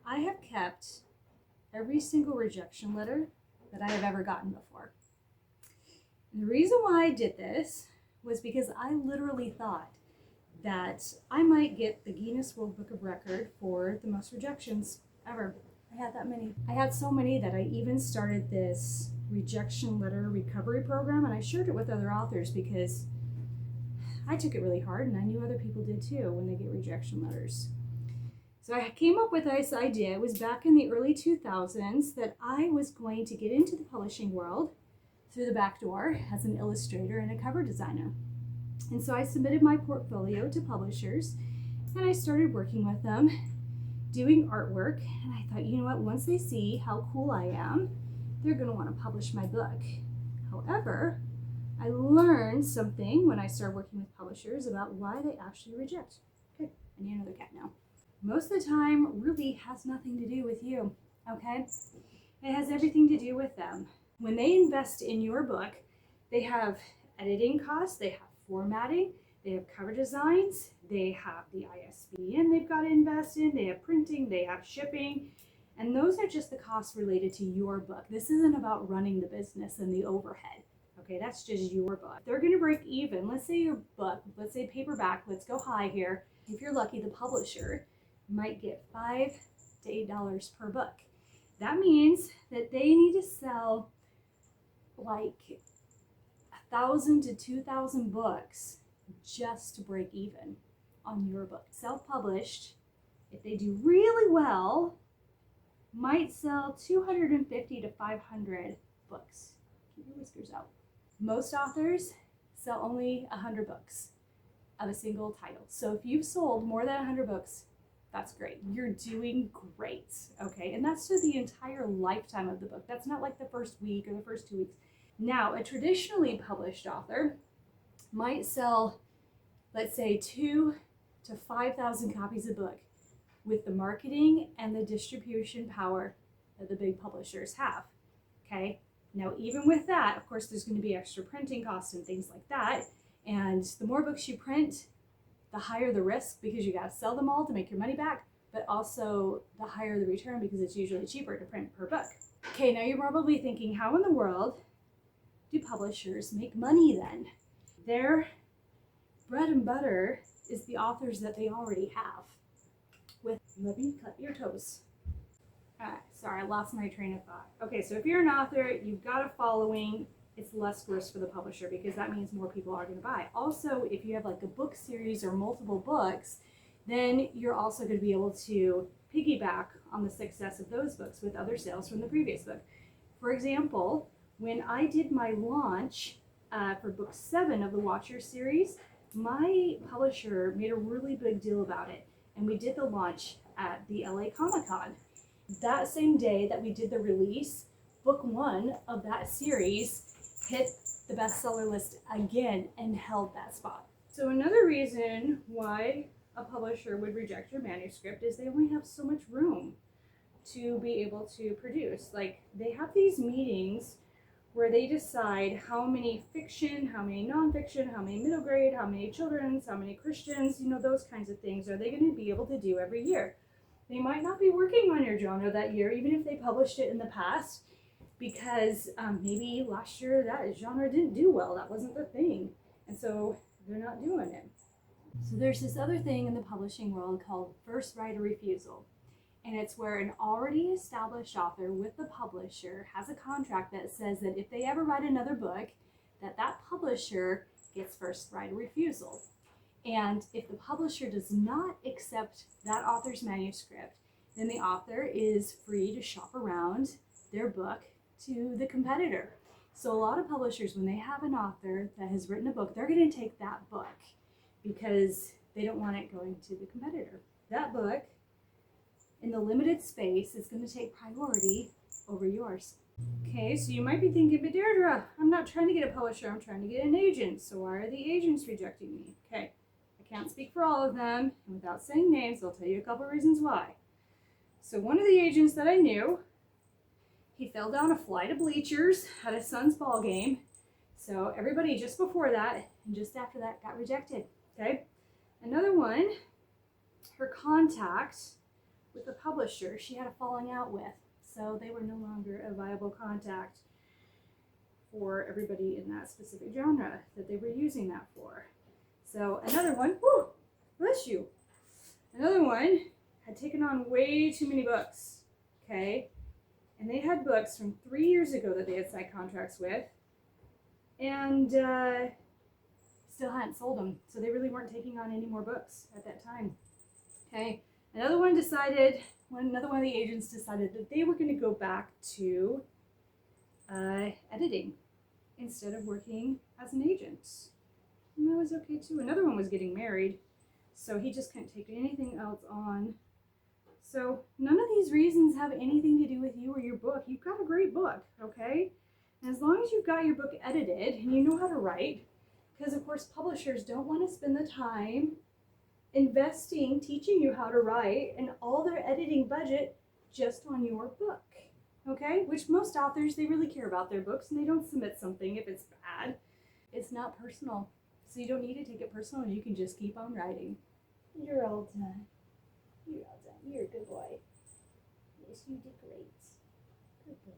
I have kept every single rejection letter that I have ever gotten before. And the reason why I did this was because I literally thought that I might get the Guinness World Book of Record for the most rejections ever. I had that many. I had so many that I even started this rejection letter recovery program, and I shared it with other authors because I took it really hard, and I knew other people did too when they get rejection letters. So I came up with this idea. It was back in the early 2000s that I was going to get into the publishing world through the back door as an illustrator and a cover designer. And so I submitted my portfolio to publishers, and I started working with them, doing artwork. And I thought, you know what, once they see how cool I am, they're going to want to publish my book. However, I learned something when I started working with publishers about why they actually reject. Okay, I need another cat now. Most of the time really has nothing to do with you, okay? It has everything to do with them. When they invest in your book, they have editing costs, they have formatting, they have cover designs, they have the ISBN they've got to invest in, they have printing, they have shipping, and those are just the costs related to your book. This isn't about running the business and the overhead. Okay, that's just your book. They're going to break even. Let's say your book, let's say paperback, let's go high here. If you're lucky, the publisher might get $5 to $8 per book. That means that they need to sell like 1,000 to 2,000 books just to break even on your book. Self-published, if they do really well, might sell 250 to 500 books. Keep your whiskers out. Most authors sell only 100 books of a single title. So if you've sold more than 100 books, that's great. You're doing great, okay? And that's just the entire lifetime of the book. That's not like the first week or the first 2 weeks. Now, a traditionally published author might sell, let's say, 2,000 to 5,000 copies a book with the marketing and the distribution power that the big publishers have, okay? Now, even with that, of course, there's going to be extra printing costs and things like that. And the more books you print, the higher the risk because you got to sell them all to make your money back, but also the higher the return because it's usually cheaper to print per book. Okay, now you're probably thinking, how in the world do publishers make money then? Their bread and butter is the authors that they already have. Let me cut your toes. Sorry, I lost my train of thought. Okay, so if you're an author, you've got a following, it's less risk for the publisher because that means more people are going to buy. Also, if you have like a book series or multiple books, then you're also going to be able to piggyback on the success of those books with other sales from the previous book. For example, when I did my launch for book 7 of the Watcher series, my publisher made a really big deal about it, and we did the launch at the LA Comic-Con. That same day that we did the release, book 1 of that series hit the bestseller list again and held that spot. So another reason why a publisher would reject your manuscript is they only have so much room to be able to produce. Like, they have these meetings where they decide how many fiction, how many nonfiction, how many middle grade, how many children's, how many Christians, those kinds of things are they going to be able to do every year. They might not be working on your genre that year, even if they published it in the past, because maybe last year that genre didn't do well. That wasn't the thing. And so they're not doing it. So there's this other thing in the publishing world called first right of refusal. And it's where an already established author with the publisher has a contract that says that if they ever write another book, that publisher gets first right of refusal. And if the publisher does not accept that author's manuscript, then the author is free to shop around their book to the competitor. So a lot of publishers, when they have an author that has written a book, they're going to take that book because they don't want it going to the competitor. That book, in the limited space, is going to take priority over yours. Okay, so you might be thinking, but Deirdre, I'm not trying to get a publisher, I'm trying to get an agent. So why are the agents rejecting me? Okay, I can't speak for all of them, and without saying names, I'll tell you a couple of reasons why. So one of the agents that I knew, he fell down a flight of bleachers at his son's ball game. So everybody just before that and just after that got rejected, okay? Another one, her contact with the publisher she had a falling out with. So they were no longer a viable contact for everybody in that specific genre that they were using that for. So another one, whoo, bless you. Another one had taken on way too many books, okay? And they had books from 3 years ago that they had signed contracts with, and still hadn't sold them. So they really weren't taking on any more books at that time, okay? Another one of the agents decided that they were going to go back to editing instead of working as an agent. And that was okay too. Another one was getting married, so he just couldn't take anything else on. So none of these reasons have anything to do with you or your book. You've got a great book, okay? And as long as you've got your book edited and you know how to write, because of course publishers don't want to spend the time investing, teaching you how to write, and all their editing budget just on your book, okay? Which most authors, they really care about their books and they don't submit something if it's bad. It's not personal, so you don't need to take it personal and you can just keep on writing. You're all done. You're all done. You're a good boy. Yes, you did great. Good boy.